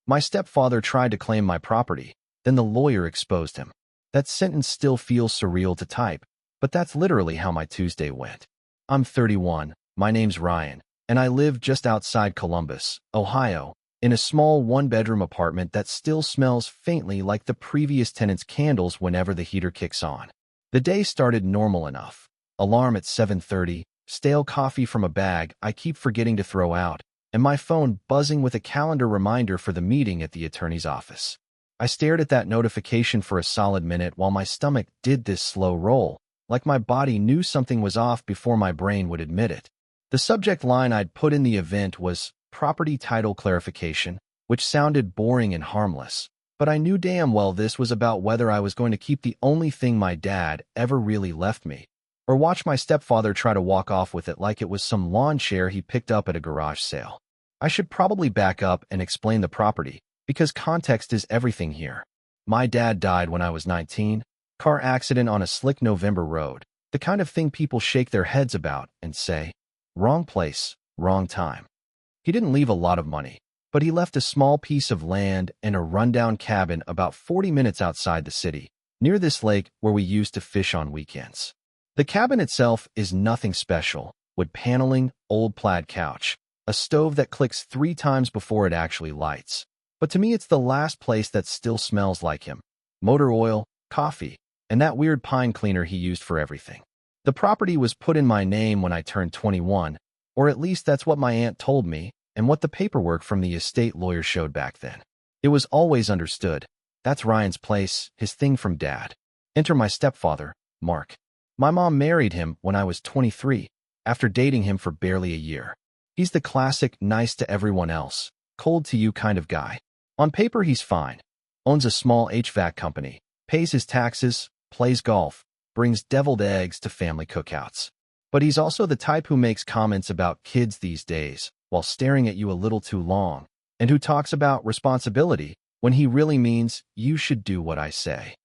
My stepfather tried to claim my property, then the lawyer exposed him. That sentence still feels surreal to type, but that's literally how my Tuesday went. I'm 31, my name's Ryan, and I live just outside Columbus, Ohio, in a small one-bedroom apartment that still smells faintly like the previous tenant's candles whenever the heater kicks on. The day started normal enough. Alarm at 7:30, stale coffee from a bag I keep forgetting to throw out, and my phone buzzing with a calendar reminder for the meeting at the attorney's office. I stared at that notification for a solid minute while my stomach did this slow roll, like my body knew something was off before my brain would admit it. The subject line I'd put in the event was property title clarification, which sounded boring and harmless, but I knew damn well this was about whether I was going to keep the only thing my dad ever really left me, or watch my stepfather try to walk off with it like it was some lawn chair he picked up at a garage sale. I should probably back up and explain the property, because context is everything here. My dad died when I was 19, car accident on a slick November road, the kind of thing people shake their heads about and say, wrong place, wrong time. He didn't leave a lot of money, but he left a small piece of land and a rundown cabin about 40 minutes outside the city, near this lake where we used to fish on weekends. The cabin itself is nothing special: wood paneling, old plaid couch, a stove that clicks 3 times before it actually lights. But to me it's the last place that still smells like him: motor oil, coffee, and that weird pine cleaner he used for everything. The property was put in my name when I turned 21, or at least that's what my aunt told me, and what the paperwork from the estate lawyer showed back then. It was always understood. That's Ryan's place, his thing from Dad. Enter my stepfather, Mark. My mom married him when I was 23, after dating him for barely a year. He's the classic nice to everyone else, cold to you kind of guy. On paper he's fine. Owns a small HVAC company, pays his taxes, plays golf, brings deviled eggs to family cookouts. But he's also the type who makes comments about kids these days while staring at you a little too long, and who talks about responsibility when he really means you should do what I say.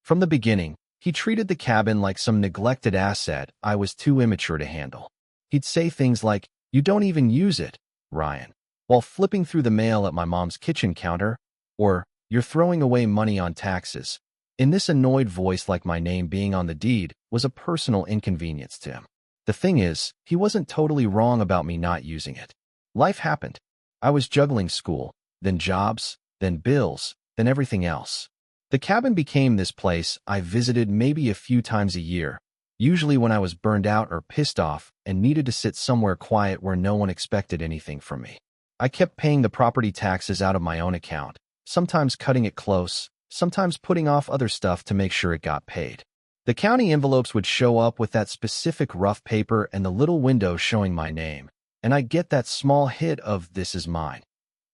From the beginning, he treated the cabin like some neglected asset I was too immature to handle. He'd say things like, "You don't even use it, Ryan," while flipping through the mail at my mom's kitchen counter, or, "You're throwing away money on taxes," in this annoyed voice, like my name being on the deed was a personal inconvenience to him. The thing is, he wasn't totally wrong about me not using it. Life happened. I was juggling school, then jobs, then bills, then everything else. The cabin became this place I visited maybe a few times a year, usually when I was burned out or pissed off and needed to sit somewhere quiet where no one expected anything from me. I kept paying the property taxes out of my own account, sometimes cutting it close, sometimes putting off other stuff to make sure it got paid. The county envelopes would show up with that specific rough paper and the little window showing my name, and I'd get that small hit of "this is mine,"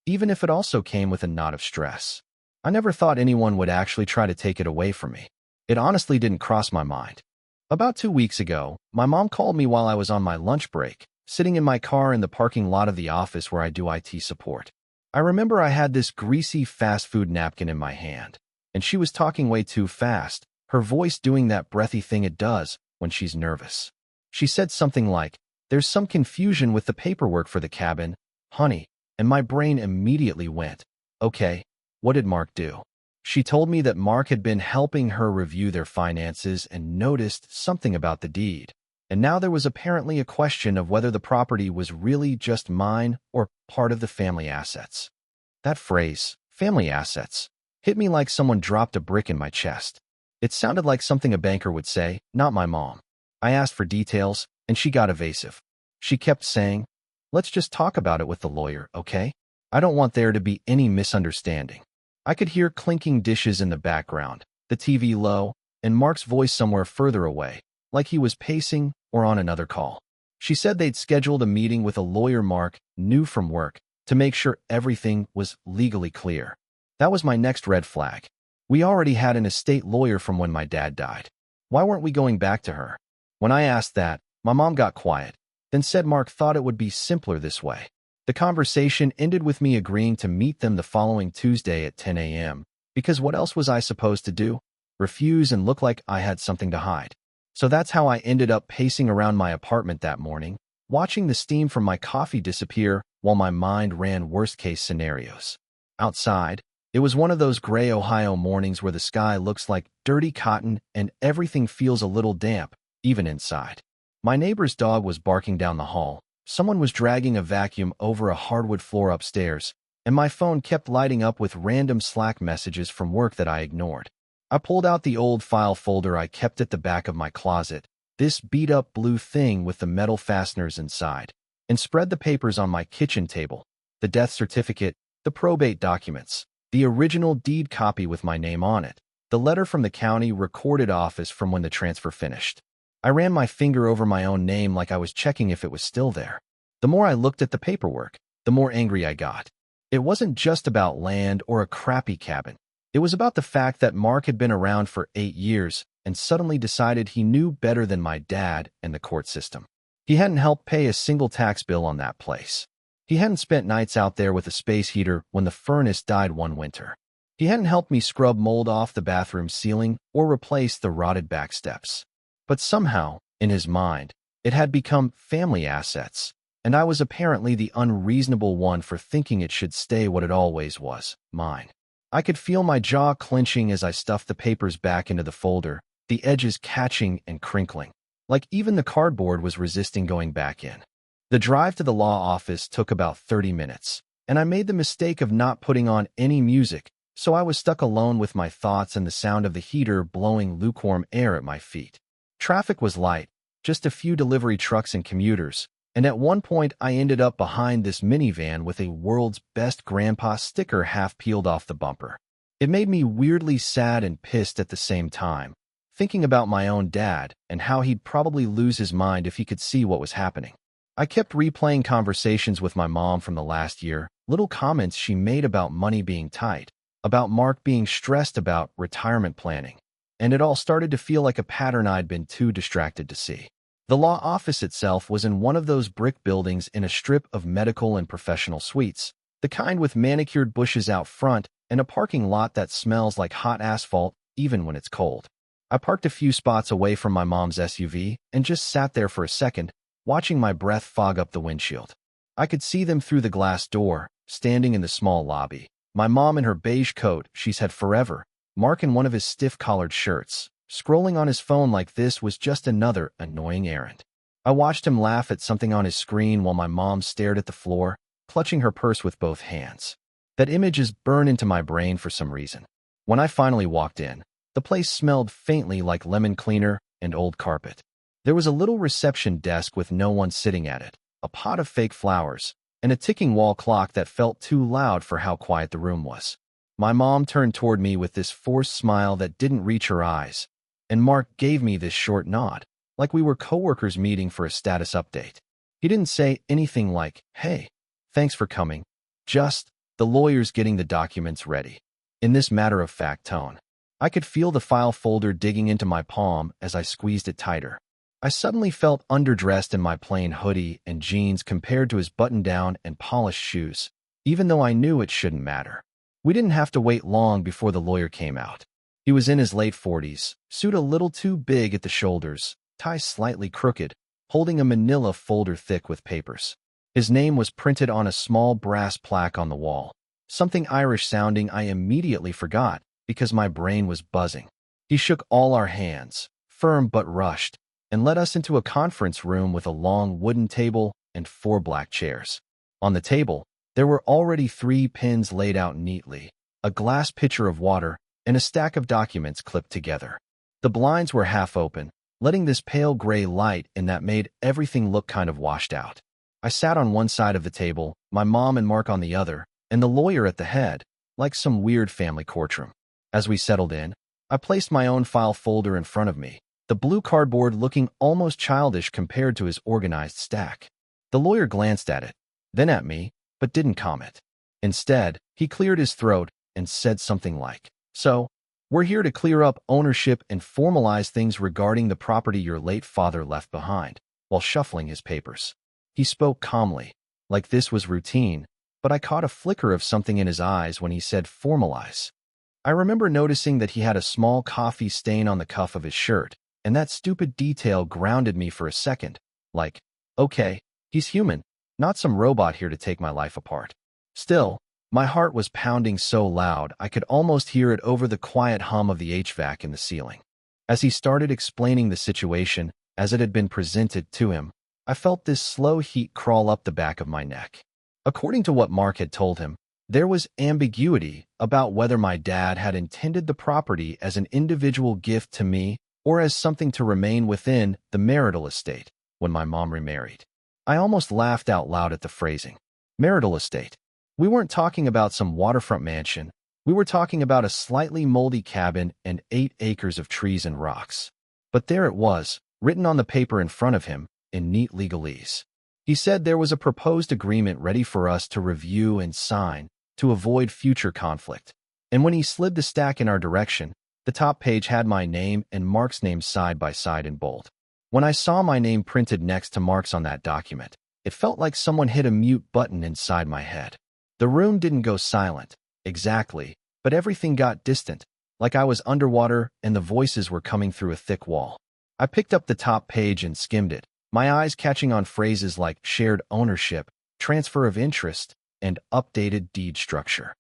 even if it also came with a knot of stress. I never thought anyone would actually try to take it away from me. It honestly didn't cross my mind. About 2 weeks ago, my mom called me while I was on my lunch break, sitting in my car in the parking lot of the office where I do IT support. I remember I had this greasy fast food napkin in my hand, and she was talking way too fast, her voice doing that breathy thing it does when she's nervous. She said something like, "There's some confusion with the paperwork for the cabin, honey," and my brain immediately went, "Okay, what did Mark do?" She told me that Mark had been helping her review their finances and noticed something about the deed, and now there was apparently a question of whether the property was really just mine or part of the family assets. That phrase, family assets, hit me like someone dropped a brick in my chest. It sounded like something a banker would say, not my mom. I asked for details, and she got evasive. She kept saying, "Let's just talk about it with the lawyer, okay? I don't want there to be any misunderstanding." I could hear clinking dishes in the background, the TV low, and Mark's voice somewhere further away, like he was pacing or on another call. She said they'd scheduled a meeting with a lawyer Mark knew from work to make sure everything was legally clear. That was my next red flag. We already had an estate lawyer from when my dad died. Why weren't we going back to her? When I asked that, my mom got quiet, then said Mark thought it would be simpler this way. The conversation ended with me agreeing to meet them the following Tuesday at 10 a.m., because what else was I supposed to do? Refuse and look like I had something to hide. So that's how I ended up pacing around my apartment that morning, watching the steam from my coffee disappear while my mind ran worst-case scenarios. Outside, it was one of those gray Ohio mornings where the sky looks like dirty cotton and everything feels a little damp, even inside. My neighbor's dog was barking down the hall, someone was dragging a vacuum over a hardwood floor upstairs, and my phone kept lighting up with random Slack messages from work that I ignored. I pulled out the old file folder I kept at the back of my closet, this beat-up blue thing with the metal fasteners inside, and spread the papers on my kitchen table, the death certificate, the probate documents, the original deed copy with my name on it, the letter from the county recorded office from when the transfer finished. I ran my finger over my own name like I was checking if it was still there. The more I looked at the paperwork, the more angry I got. It wasn't just about land or a crappy cabin. It was about the fact that Mark had been around for 8 years and suddenly decided he knew better than my dad and the court system. He hadn't helped pay a single tax bill on that place. He hadn't spent nights out there with a space heater when the furnace died one winter. He hadn't helped me scrub mold off the bathroom ceiling or replace the rotted back steps. But somehow, in his mind, it had become family assets, and I was apparently the unreasonable one for thinking it should stay what it always was, mine. I could feel my jaw clenching as I stuffed the papers back into the folder, the edges catching and crinkling, like even the cardboard was resisting going back in. The drive to the law office took about 30 minutes, and I made the mistake of not putting on any music, so I was stuck alone with my thoughts and the sound of the heater blowing lukewarm air at my feet. Traffic was light, just a few delivery trucks and commuters, and at one point I ended up behind this minivan with a "World's Best Grandpa" sticker half peeled off the bumper. It made me weirdly sad and pissed at the same time, thinking about my own dad and how he'd probably lose his mind if he could see what was happening. I kept replaying conversations with my mom from the last year, little comments she made about money being tight, about Mark being stressed about retirement planning, and it all started to feel like a pattern I'd been too distracted to see. The law office itself was in one of those brick buildings in a strip of medical and professional suites, the kind with manicured bushes out front and a parking lot that smells like hot asphalt even when it's cold. I parked a few spots away from my mom's SUV and just sat there for a second, watching my breath fog up the windshield. I could see them through the glass door, standing in the small lobby. My mom in her beige coat she's had forever, Mark in one of his stiff-collared shirts. Scrolling on his phone like this was just another annoying errand. I watched him laugh at something on his screen while my mom stared at the floor, clutching her purse with both hands. That image is burned into my brain for some reason. When I finally walked in, the place smelled faintly like lemon cleaner and old carpet. There was a little reception desk with no one sitting at it, a pot of fake flowers, and a ticking wall clock that felt too loud for how quiet the room was. My mom turned toward me with this forced smile that didn't reach her eyes, and Mark gave me this short nod, like we were coworkers meeting for a status update. He didn't say anything like, "Hey, thanks for coming," just, "The lawyer's getting the documents ready," in this matter-of-fact tone. I could feel the file folder digging into my palm as I squeezed it tighter. I suddenly felt underdressed in my plain hoodie and jeans compared to his button-down and polished shoes, even though I knew it shouldn't matter. We didn't have to wait long before the lawyer came out. He was in his late 40s, suit a little too big at the shoulders, tie slightly crooked, holding a manila folder thick with papers. His name was printed on a small brass plaque on the wall, something Irish-sounding I immediately forgot because my brain was buzzing. He shook all our hands, firm but rushed, and led us into a conference room with a long wooden table and 4 black chairs. On the table, there were already 3 pins laid out neatly, a glass pitcher of water, and a stack of documents clipped together. The blinds were half open, letting this pale gray light in that made everything look kind of washed out. I sat on one side of the table, my mom and Mark on the other, and the lawyer at the head, like some weird family courtroom. As we settled in, I placed my own file folder in front of me, the blue cardboard looking almost childish compared to his organized stack. The lawyer glanced at it, then at me, but didn't comment. Instead, he cleared his throat and said something like, "So, we're here to clear up ownership and formalize things regarding the property your late father left behind," while shuffling his papers. He spoke calmly, like this was routine, but I caught a flicker of something in his eyes when he said formalize. I remember noticing that he had a small coffee stain on the cuff of his shirt, and that stupid detail grounded me for a second, like, okay, he's human, not some robot here to take my life apart. Still, My heart was pounding so loud I could almost hear it over the quiet hum of the HVAC in the ceiling. As he started explaining the situation as it had been presented to him, I felt this slow heat crawl up the back of my neck. According to what Mark had told him, there was ambiguity about whether my dad had intended the property as an individual gift to me or as something to remain within the marital estate when my mom remarried. I almost laughed out loud at the phrasing. Marital estate. We weren't talking about some waterfront mansion. We were talking about a slightly moldy cabin and 8 acres of trees and rocks. But there it was, written on the paper in front of him, in neat legalese. He said there was a proposed agreement ready for us to review and sign to avoid future conflict. And when he slid the stack in our direction, the top page had my name and Mark's name side by side in bold. When I saw my name printed next to Mark's on that document, it felt like someone hit a mute button inside my head. The room didn't go silent, exactly, but everything got distant, like I was underwater and the voices were coming through a thick wall. I picked up the top page and skimmed it, my eyes catching on phrases like shared ownership, transfer of interest, and updated deed structure.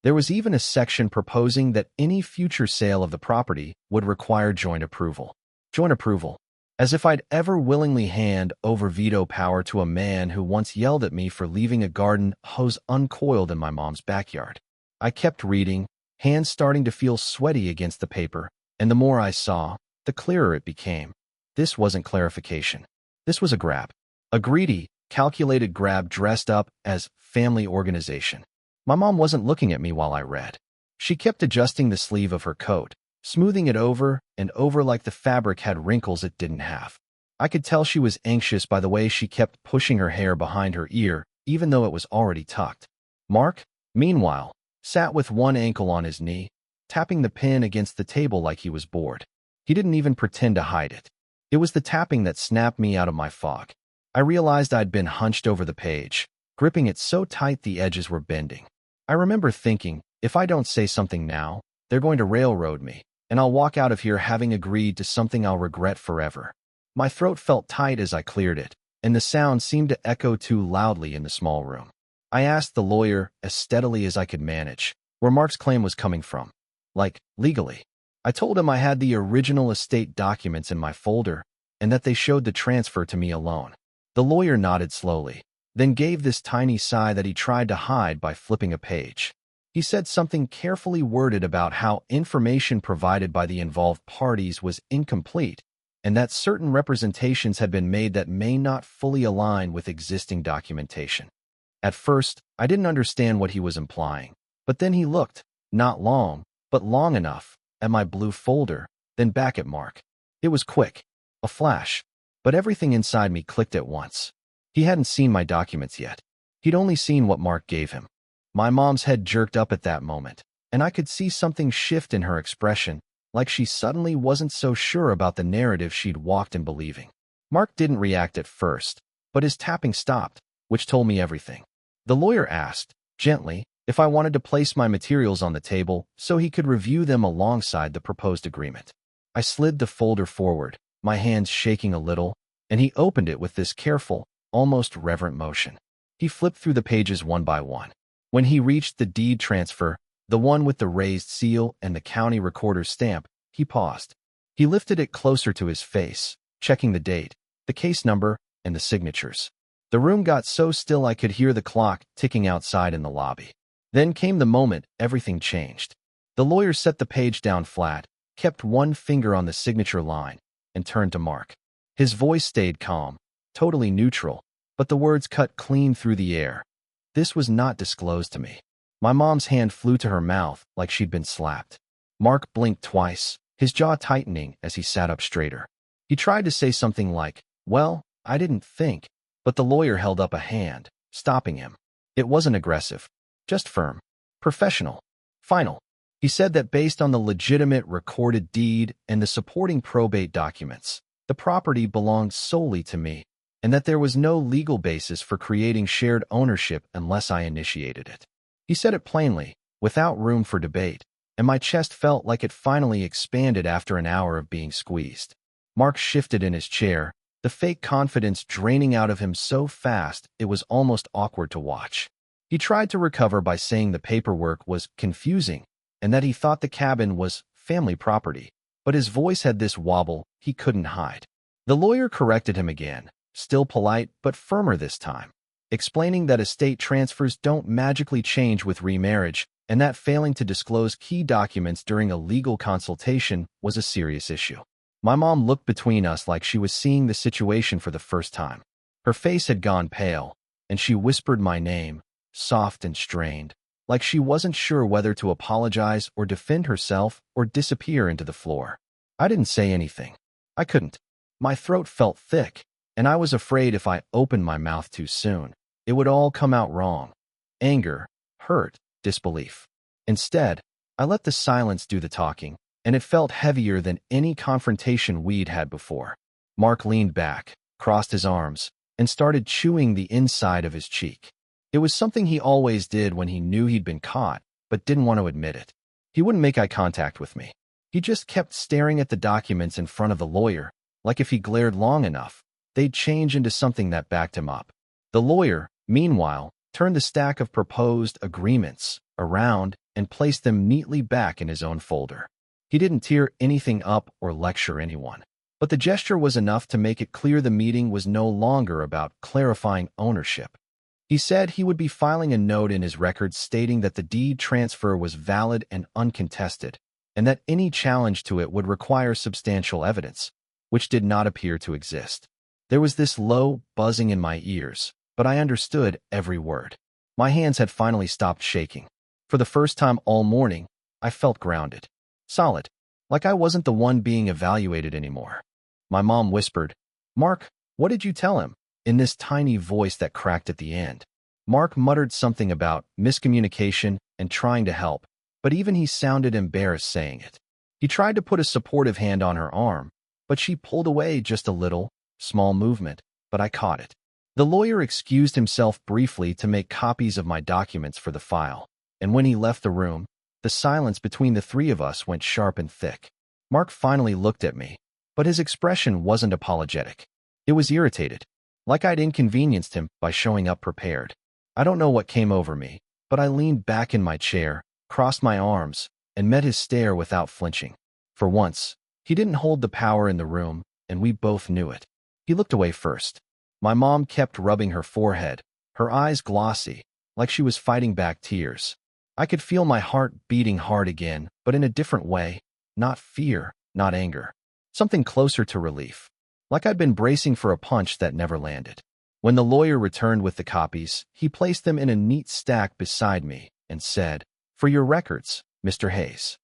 There was even a section proposing that any future sale of the property would require joint approval. Joint approval. As if I'd ever willingly hand over veto power to a man who once yelled at me for leaving a garden hose uncoiled in my mom's backyard. I kept reading, hands starting to feel sweaty against the paper, and the more I saw, the clearer it became. This wasn't clarification. This was a grab. A greedy, calculated grab dressed up as family organization. My mom wasn't looking at me while I read. She kept adjusting the sleeve of her coat, smoothing it over and over like the fabric had wrinkles it didn't have. I could tell she was anxious by the way she kept pushing her hair behind her ear, even though it was already tucked. Mark, meanwhile, sat with one ankle on his knee, tapping the pen against the table like he was bored. He didn't even pretend to hide it. It was the tapping that snapped me out of my fog. I realized I'd been hunched over the page, gripping it so tight the edges were bending. I remember thinking, if I don't say something now, they're going to railroad me, and I'll walk out of here having agreed to something I'll regret forever. My throat felt tight as I cleared it, and the sound seemed to echo too loudly in the small room. I asked the lawyer, as steadily as I could manage, where Mark's claim was coming from. Like, legally. I told him I had the original estate documents in my folder, and that they showed the transfer to me alone. The lawyer nodded slowly, then gave this tiny sigh that he tried to hide by flipping a page. He said something carefully worded about how information provided by the involved parties was incomplete, and that certain representations had been made that may not fully align with existing documentation. At first, I didn't understand what he was implying, but then he looked, not long, but long enough, at my blue folder, then back at Mark. It was quick, a flash, but everything inside me clicked at once. He hadn't seen my documents yet. He'd only seen what Mark gave him. My mom's head jerked up at that moment, and I could see something shift in her expression, like she suddenly wasn't so sure about the narrative she'd walked in believing. Mark didn't react at first, but his tapping stopped, which told me everything. The lawyer asked, gently, if I wanted to place my materials on the table so he could review them alongside the proposed agreement. I slid the folder forward, my hands shaking a little, and he opened it with this careful, almost reverent motion. He flipped through the pages one by one. When he reached the deed transfer, the one with the raised seal and the county recorder's stamp, he paused. He lifted it closer to his face, checking the date, the case number, and the signatures. The room got so still I could hear the clock ticking outside in the lobby. Then came the moment everything changed. The lawyer set the page down flat, kept one finger on the signature line, and turned to Mark. His voice stayed calm, totally neutral, but the words cut clean through the air. This was not disclosed to me. My mom's hand flew to her mouth like she'd been slapped. Mark blinked twice, his jaw tightening as he sat up straighter. He tried to say something like, well, I didn't think, but the lawyer held up a hand, stopping him. It wasn't aggressive, just firm, professional, final. He said that based on the legitimate recorded deed and the supporting probate documents, the property belonged solely to me, and that there was no legal basis for creating shared ownership unless I initiated it. He said it plainly, without room for debate, and my chest felt like it finally expanded after an hour of being squeezed. Mark shifted in his chair, the fake confidence draining out of him so fast it was almost awkward to watch. He tried to recover by saying the paperwork was confusing and that he thought the cabin was family property, but his voice had this wobble he couldn't hide. The lawyer corrected him again, still polite but firmer this time, explaining that estate transfers don't magically change with remarriage and that failing to disclose key documents during a legal consultation was a serious issue. My mom looked between us like she was seeing the situation for the first time. Her face had gone pale, and she whispered my name, soft and strained, like she wasn't sure whether to apologize or defend herself or disappear into the floor. I didn't say anything. I couldn't. My throat felt thick, and I was afraid if I opened my mouth too soon, it would all come out wrong. Anger, hurt, disbelief. Instead, I let the silence do the talking, and it felt heavier than any confrontation we'd had before. Mark leaned back, crossed his arms, and started chewing the inside of his cheek. It was something he always did when he knew he'd been caught, but didn't want to admit it. He wouldn't make eye contact with me. He just kept staring at the documents in front of the lawyer, like if he glared long enough, they'd change into something that backed him up. The lawyer, meanwhile, turned the stack of proposed agreements around and placed them neatly back in his own folder. He didn't tear anything up or lecture anyone, but the gesture was enough to make it clear the meeting was no longer about clarifying ownership. He said he would be filing a note in his records stating that the deed transfer was valid and uncontested, and that any challenge to it would require substantial evidence, which did not appear to exist. There was this low buzzing in my ears, but I understood every word. My hands had finally stopped shaking. For the first time all morning, I felt grounded. Solid, like I wasn't the one being evaluated anymore. My mom whispered, "Mark, what did you tell him?" in this tiny voice that cracked at the end. Mark muttered something about miscommunication and trying to help, but even he sounded embarrassed saying it. He tried to put a supportive hand on her arm, but she pulled away just a little, small movement, but I caught it. The lawyer excused himself briefly to make copies of my documents for the file, and when he left the room, the silence between the three of us went sharp and thick. Mark finally looked at me, but his expression wasn't apologetic. It was irritated, like I'd inconvenienced him by showing up prepared. I don't know what came over me, but I leaned back in my chair, crossed my arms, and met his stare without flinching. For once, he didn't hold the power in the room, and we both knew it. He looked away first. My mom kept rubbing her forehead, her eyes glossy, like she was fighting back tears. I could feel my heart beating hard again, but in a different way. Not fear, not anger. Something closer to relief. Like I'd been bracing for a punch that never landed. When the lawyer returned with the copies, he placed them in a neat stack beside me and said, "For your records, Mr. Hayes."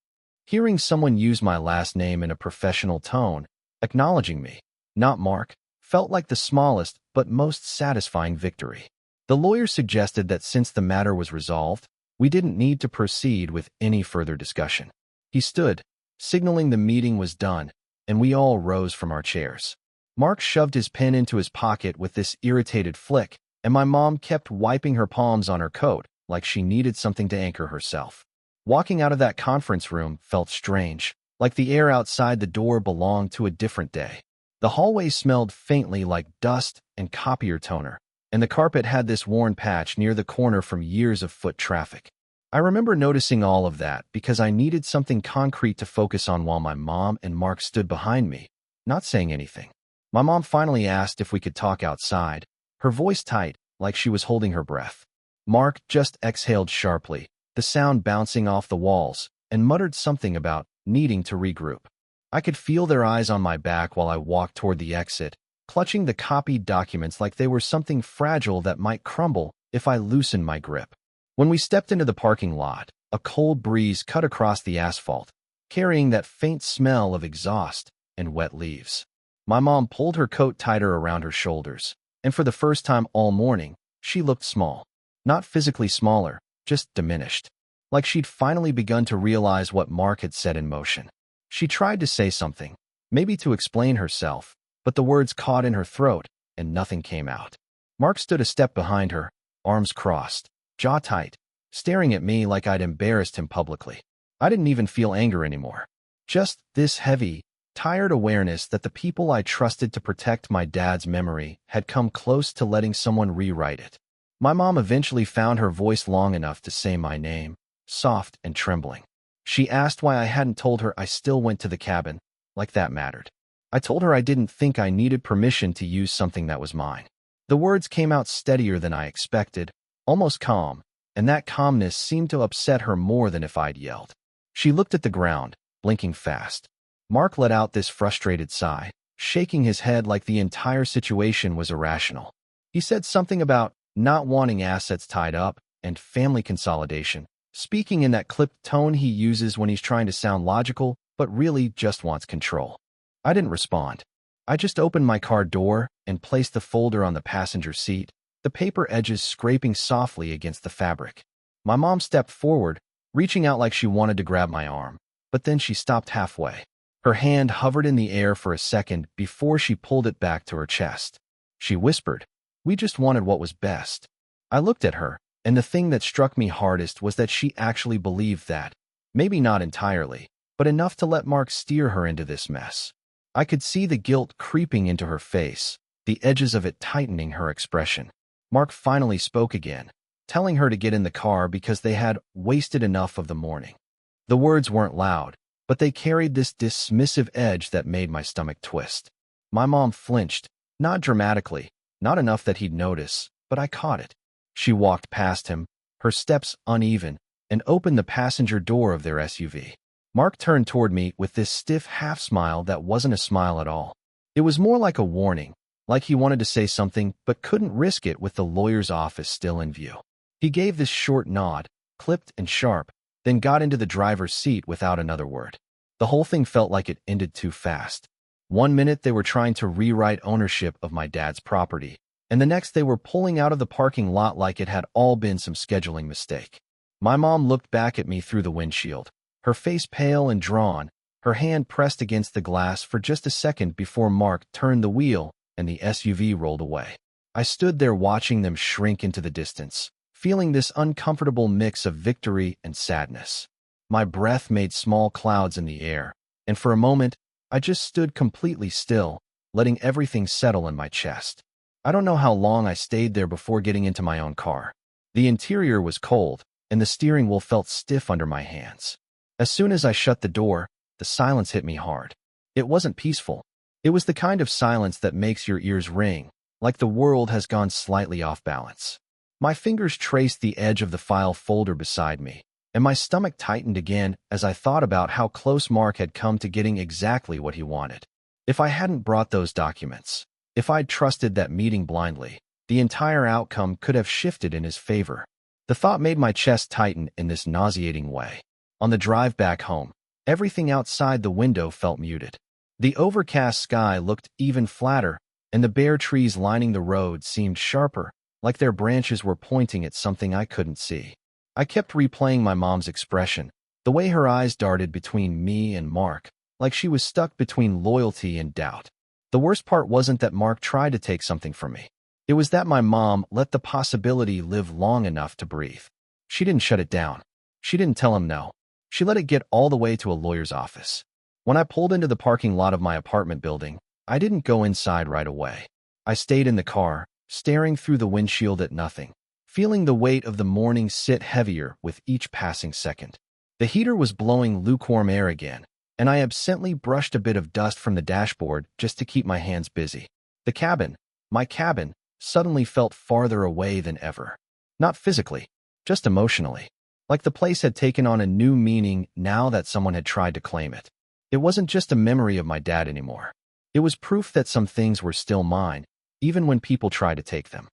Hearing someone use my last name in a professional tone, acknowledging me, not Mark, felt like the smallest but most satisfying victory. The lawyer suggested that since the matter was resolved, we didn't need to proceed with any further discussion. He stood, signaling the meeting was done, and we all rose from our chairs. Mark shoved his pen into his pocket with this irritated flick, and my mom kept wiping her palms on her coat like she needed something to anchor herself. Walking out of that conference room felt strange, like the air outside the door belonged to a different day. The hallway smelled faintly like dust and copier toner, and the carpet had this worn patch near the corner from years of foot traffic. I remember noticing all of that because I needed something concrete to focus on while my mom and Mark stood behind me, not saying anything. My mom finally asked if we could talk outside, her voice tight, like she was holding her breath. Mark just exhaled sharply, the sound bouncing off the walls, and muttered something about needing to regroup. I could feel their eyes on my back while I walked toward the exit, clutching the copied documents like they were something fragile that might crumble if I loosened my grip. When we stepped into the parking lot, a cold breeze cut across the asphalt, carrying that faint smell of exhaust and wet leaves. My mom pulled her coat tighter around her shoulders, and for the first time all morning, she looked small. Not physically smaller, just diminished. Like she'd finally begun to realize what Mark had set in motion. She tried to say something, maybe to explain herself, but the words caught in her throat, and nothing came out. Mark stood a step behind her, arms crossed, jaw tight, staring at me like I'd embarrassed him publicly. I didn't even feel anger anymore. Just this heavy, tired awareness that the people I trusted to protect my dad's memory had come close to letting someone rewrite it. My mom eventually found her voice long enough to say my name, soft and trembling. She asked why I hadn't told her I still went to the cabin, like that mattered. I told her I didn't think I needed permission to use something that was mine. The words came out steadier than I expected, almost calm, and that calmness seemed to upset her more than if I'd yelled. She looked at the ground, blinking fast. Mark let out this frustrated sigh, shaking his head like the entire situation was irrational. He said something about not wanting assets tied up and family consolidation, speaking in that clipped tone he uses when he's trying to sound logical but really just wants control. I didn't respond. I just opened my car door and placed the folder on the passenger seat, the paper edges scraping softly against the fabric. My mom stepped forward, reaching out like she wanted to grab my arm, but then she stopped halfway. Her hand hovered in the air for a second before she pulled it back to her chest. She whispered, "We just wanted what was best." I looked at her, and the thing that struck me hardest was that she actually believed that. Maybe not entirely, but enough to let Mark steer her into this mess. I could see the guilt creeping into her face, the edges of it tightening her expression. Mark finally spoke again, telling her to get in the car because they had wasted enough of the morning. The words weren't loud, but they carried this dismissive edge that made my stomach twist. My mom flinched, not dramatically, not enough that he'd notice, but I caught it. She walked past him, her steps uneven, and opened the passenger door of their SUV. Mark turned toward me with this stiff half-smile that wasn't a smile at all. It was more like a warning, like he wanted to say something but couldn't risk it with the lawyer's office still in view. He gave this short nod, clipped and sharp, then got into the driver's seat without another word. The whole thing felt like it ended too fast. One minute they were trying to rewrite ownership of my dad's property, and the next they were pulling out of the parking lot like it had all been some scheduling mistake. My mom looked back at me through the windshield, her face pale and drawn, her hand pressed against the glass for just a second before Mark turned the wheel and the SUV rolled away. I stood there watching them shrink into the distance, feeling this uncomfortable mix of victory and sadness. My breath made small clouds in the air, and for a moment, I just stood completely still, letting everything settle in my chest. I don't know how long I stayed there before getting into my own car. The interior was cold, and the steering wheel felt stiff under my hands. As soon as I shut the door, the silence hit me hard. It wasn't peaceful. It was the kind of silence that makes your ears ring, like the world has gone slightly off balance. My fingers traced the edge of the file folder beside me, and my stomach tightened again as I thought about how close Mark had come to getting exactly what he wanted. If I hadn't brought those documents, if I'd trusted that meeting blindly, the entire outcome could have shifted in his favor. The thought made my chest tighten in this nauseating way. On the drive back home, everything outside the window felt muted. The overcast sky looked even flatter, and the bare trees lining the road seemed sharper, like their branches were pointing at something I couldn't see. I kept replaying my mom's expression, the way her eyes darted between me and Mark, like she was stuck between loyalty and doubt. The worst part wasn't that Mark tried to take something from me. It was that my mom let the possibility live long enough to breathe. She didn't shut it down. She didn't tell him no. She let it get all the way to a lawyer's office. When I pulled into the parking lot of my apartment building, I didn't go inside right away. I stayed in the car, staring through the windshield at nothing, feeling the weight of the morning sit heavier with each passing second. The heater was blowing lukewarm air again, and I absently brushed a bit of dust from the dashboard just to keep my hands busy. The cabin, my cabin, suddenly felt farther away than ever. Not physically, just emotionally. Like the place had taken on a new meaning now that someone had tried to claim it. It wasn't just a memory of my dad anymore. It was proof that some things were still mine, even when people tried to take them.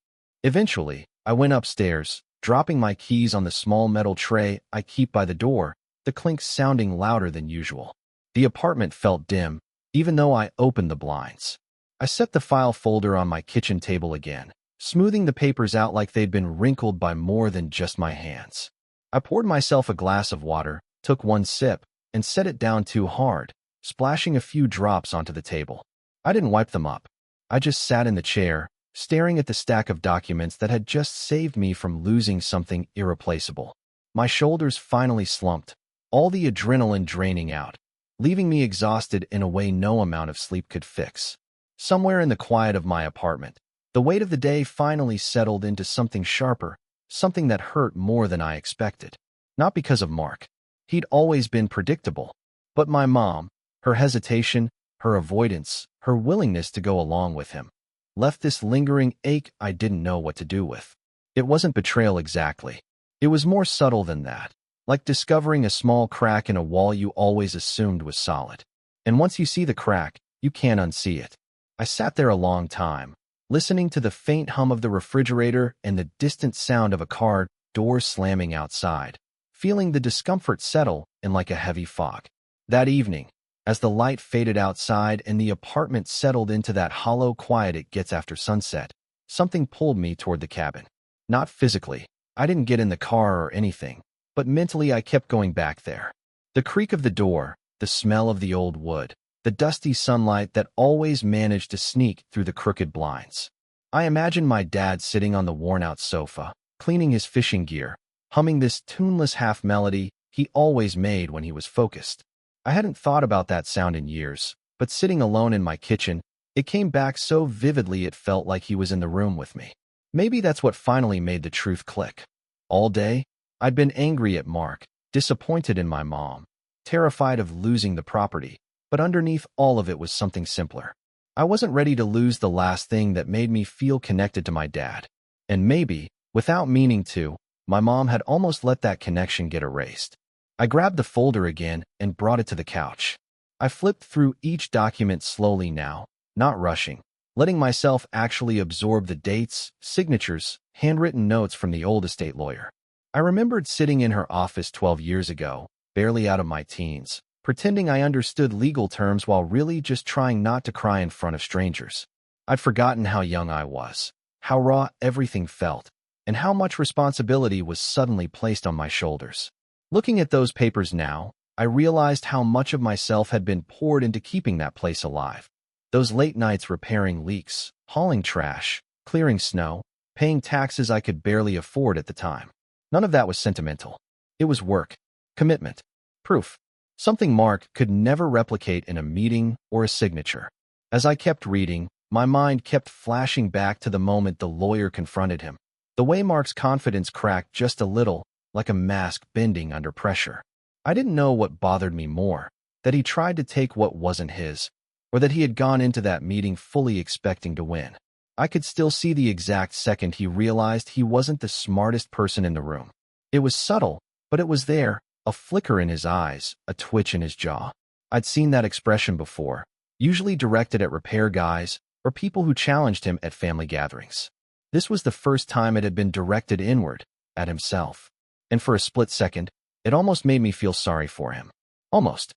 Eventually, I went upstairs, dropping my keys on the small metal tray I keep by the door, the clink sounding louder than usual. The apartment felt dim, even though I opened the blinds. I set the file folder on my kitchen table again, smoothing the papers out like they'd been wrinkled by more than just my hands. I poured myself a glass of water, took one sip, and set it down too hard, splashing a few drops onto the table. I didn't wipe them up. I just sat in the chair, staring at the stack of documents that had just saved me from losing something irreplaceable. My shoulders finally slumped, all the adrenaline draining out, leaving me exhausted in a way no amount of sleep could fix. Somewhere in the quiet of my apartment, The weight of the day finally settled into something sharper, something that hurt more than I expected. Not because of Mark. He'd always been predictable. But my mom, her hesitation, her avoidance, her willingness to go along with him, left this lingering ache I didn't know what to do with. It wasn't betrayal exactly. It was more subtle than that, like discovering a small crack in a wall you always assumed was solid. And once you see the crack, you can't unsee it. I sat there a long time, listening to the faint hum of the refrigerator and the distant sound of a car door slamming outside, feeling the discomfort settle in like a heavy fog. That evening, as the light faded outside and the apartment settled into that hollow quiet it gets after sunset, something pulled me toward the cabin. Not physically. I didn't get in the car or anything, but mentally I kept going back there. The creak of the door, the smell of the old wood, the dusty sunlight that always managed to sneak through the crooked blinds. I imagined my dad sitting on the worn-out sofa, cleaning his fishing gear, humming this tuneless half-melody he always made when he was focused. I hadn't thought about that sound in years, but sitting alone in my kitchen, it came back so vividly it felt like he was in the room with me. Maybe that's what finally made the truth click. All day, I'd been angry at Mark, disappointed in my mom, terrified of losing the property, but underneath all of it was something simpler. I wasn't ready to lose the last thing that made me feel connected to my dad. And maybe, without meaning to, my mom had almost let that connection get erased. I grabbed the folder again and brought it to the couch. I flipped through each document slowly now, not rushing, letting myself actually absorb the dates, signatures, handwritten notes from the old estate lawyer. I remembered sitting in her office 12 years ago, barely out of my teens, pretending I understood legal terms while really just trying not to cry in front of strangers. I'd forgotten how young I was, how raw everything felt, and how much responsibility was suddenly placed on my shoulders. Looking at those papers now, I realized how much of myself had been poured into keeping that place alive. Those late nights repairing leaks, hauling trash, clearing snow, paying taxes I could barely afford at the time. None of that was sentimental. It was work, commitment, proof, something Mark could never replicate in a meeting or a signature. As I kept reading, my mind kept flashing back to the moment the lawyer confronted him. The way Mark's confidence cracked just a little, like a mask bending under pressure. I didn't know what bothered me more, that he tried to take what wasn't his, or that he had gone into that meeting fully expecting to win. I could still see the exact second he realized he wasn't the smartest person in the room. It was subtle, but it was there, a flicker in his eyes, a twitch in his jaw. I'd seen that expression before, usually directed at repair guys or people who challenged him at family gatherings. This was the first time it had been directed inward, at himself. And for a split second, it almost made me feel sorry for him. Almost.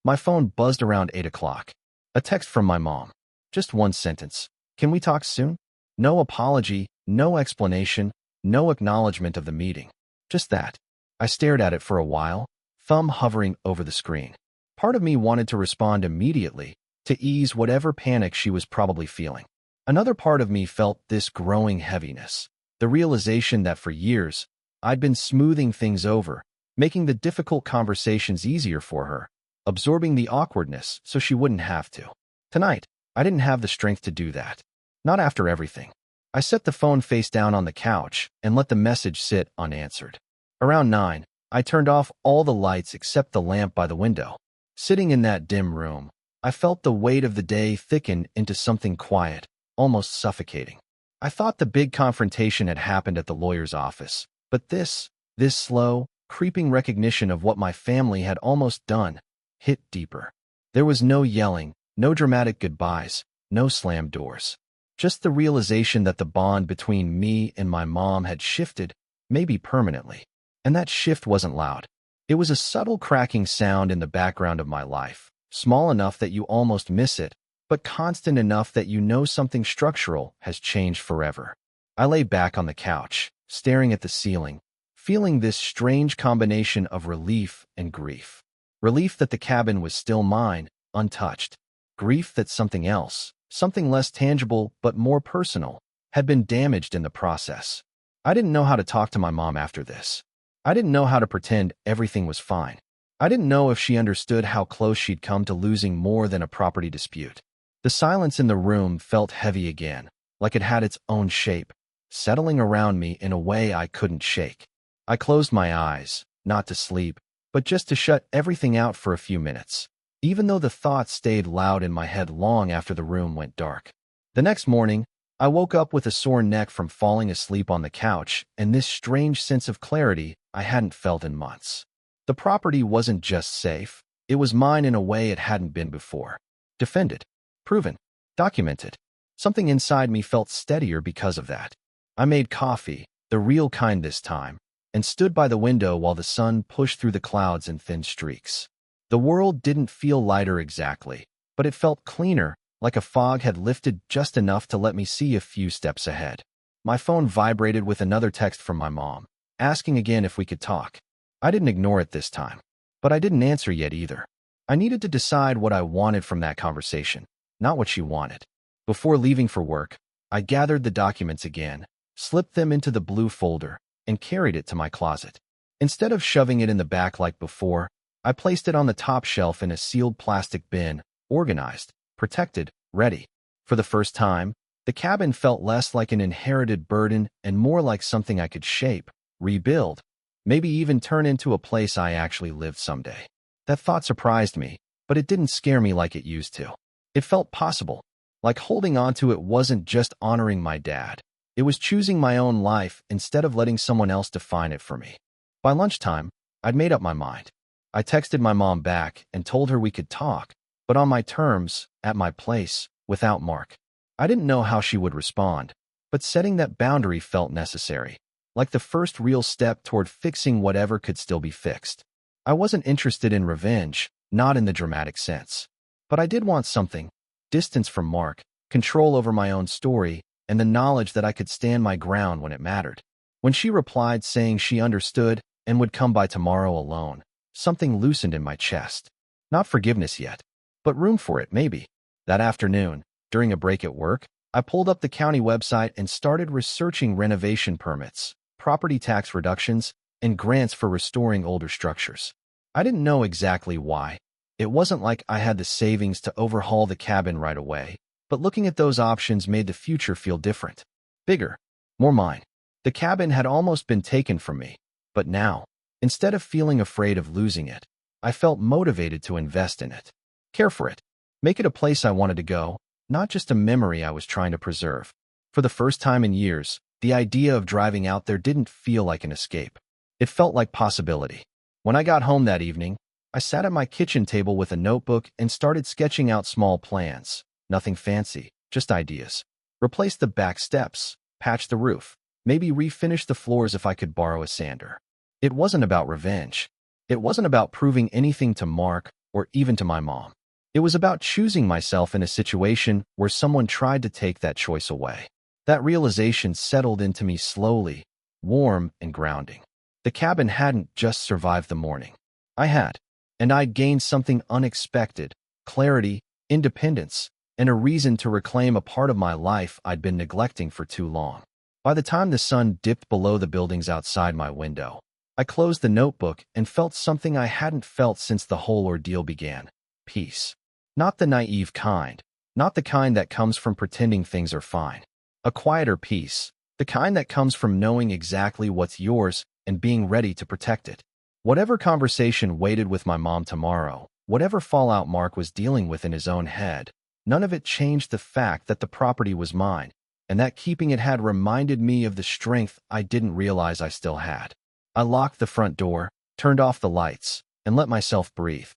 My phone buzzed around 8 o'clock. A text from my mom. Just one sentence. Can we talk soon? No apology, no explanation, no acknowledgement of the meeting. Just that. I stared at it for a while, thumb hovering over the screen. Part of me wanted to respond immediately, to ease whatever panic she was probably feeling. Another part of me felt this growing heaviness, the realization that for years, I'd been smoothing things over, making the difficult conversations easier for her, absorbing the awkwardness so she wouldn't have to. Tonight, I didn't have the strength to do that. Not after everything. I set the phone face down on the couch and let the message sit unanswered. Around 9, I turned off all the lights except the lamp by the window. Sitting in that dim room, I felt the weight of the day thicken into something quiet, almost suffocating. I thought the big confrontation had happened at the lawyer's office, but this slow, creeping recognition of what my family had almost done, hit deeper. There was no yelling, no dramatic goodbyes, no slammed doors. Just the realization that the bond between me and my mom had shifted, maybe permanently. And that shift wasn't loud. It was a subtle cracking sound in the background of my life, small enough that you almost miss it, but constant enough that you know something structural has changed forever. I lay back on the couch, staring at the ceiling, feeling this strange combination of relief and grief. Relief that the cabin was still mine, untouched. Grief that something else, something less tangible but more personal, had been damaged in the process. I didn't know how to talk to my mom after this. I didn't know how to pretend everything was fine. I didn't know if she understood how close she'd come to losing more than a property dispute. The silence in the room felt heavy again, like it had its own shape, settling around me in a way I couldn't shake. I closed my eyes, not to sleep, but just to shut everything out for a few minutes, even though the thoughts stayed loud in my head long after the room went dark. The next morning, I woke up with a sore neck from falling asleep on the couch and this strange sense of clarity I hadn't felt in months. The property wasn't just safe, it was mine in a way it hadn't been before. Defended, proven, documented. Something inside me felt steadier because of that. I made coffee, the real kind this time, and stood by the window while the sun pushed through the clouds in thin streaks. The world didn't feel lighter exactly, but it felt cleaner, like a fog had lifted just enough to let me see a few steps ahead. My phone vibrated with another text from my mom, asking again if we could talk. I didn't ignore it this time, but I didn't answer yet either. I needed to decide what I wanted from that conversation, not what she wanted. Before leaving for work, I gathered the documents again, slipped them into the blue folder, and carried it to my closet. Instead of shoving it in the back like before, I placed it on the top shelf in a sealed plastic bin, organized, protected, ready. For the first time, the cabin felt less like an inherited burden and more like something I could shape, rebuild, maybe even turn into a place I actually lived someday. That thought surprised me, but it didn't scare me like it used to. It felt possible, like holding on to it wasn't just honoring my dad. It was choosing my own life instead of letting someone else define it for me. By lunchtime, I'd made up my mind. I texted my mom back and told her we could talk, but on my terms, at my place, without Mark. I didn't know how she would respond, but setting that boundary felt necessary, like the first real step toward fixing whatever could still be fixed. I wasn't interested in revenge, not in the dramatic sense. But I did want something: distance from Mark, control over my own story, and the knowledge that I could stand my ground when it mattered. When she replied saying she understood and would come by tomorrow alone, something loosened in my chest. Not forgiveness yet, but room for it, maybe. That afternoon, during a break at work, I pulled up the county website and started researching renovation permits, property tax reductions, and grants for restoring older structures. I didn't know exactly why. It wasn't like I had the savings to overhaul the cabin right away, but looking at those options made the future feel different. Bigger, more mine. The cabin had almost been taken from me, but now, instead of feeling afraid of losing it, I felt motivated to invest in it, care for it, make it a place I wanted to go, not just a memory I was trying to preserve. For the first time in years, the idea of driving out there didn't feel like an escape. It felt like possibility. When I got home that evening, I sat at my kitchen table with a notebook and started sketching out small plans. Nothing fancy, just ideas. Replace the back steps, patch the roof, maybe refinish the floors if I could borrow a sander. It wasn't about revenge. It wasn't about proving anything to Mark or even to my mom. It was about choosing myself in a situation where someone tried to take that choice away. That realization settled into me slowly, warm and grounding. The cabin hadn't just survived the morning. I had. And I'd gained something unexpected: clarity, independence, and a reason to reclaim a part of my life I'd been neglecting for too long. By the time the sun dipped below the buildings outside my window, I closed the notebook and felt something I hadn't felt since the whole ordeal began: peace. Not the naive kind, not the kind that comes from pretending things are fine. A quieter peace, the kind that comes from knowing exactly what's yours and being ready to protect it. Whatever conversation waited with my mom tomorrow, whatever fallout Mark was dealing with in his own head, none of it changed the fact that the property was mine, and that keeping it had reminded me of the strength I didn't realize I still had. I locked the front door, turned off the lights, and let myself breathe.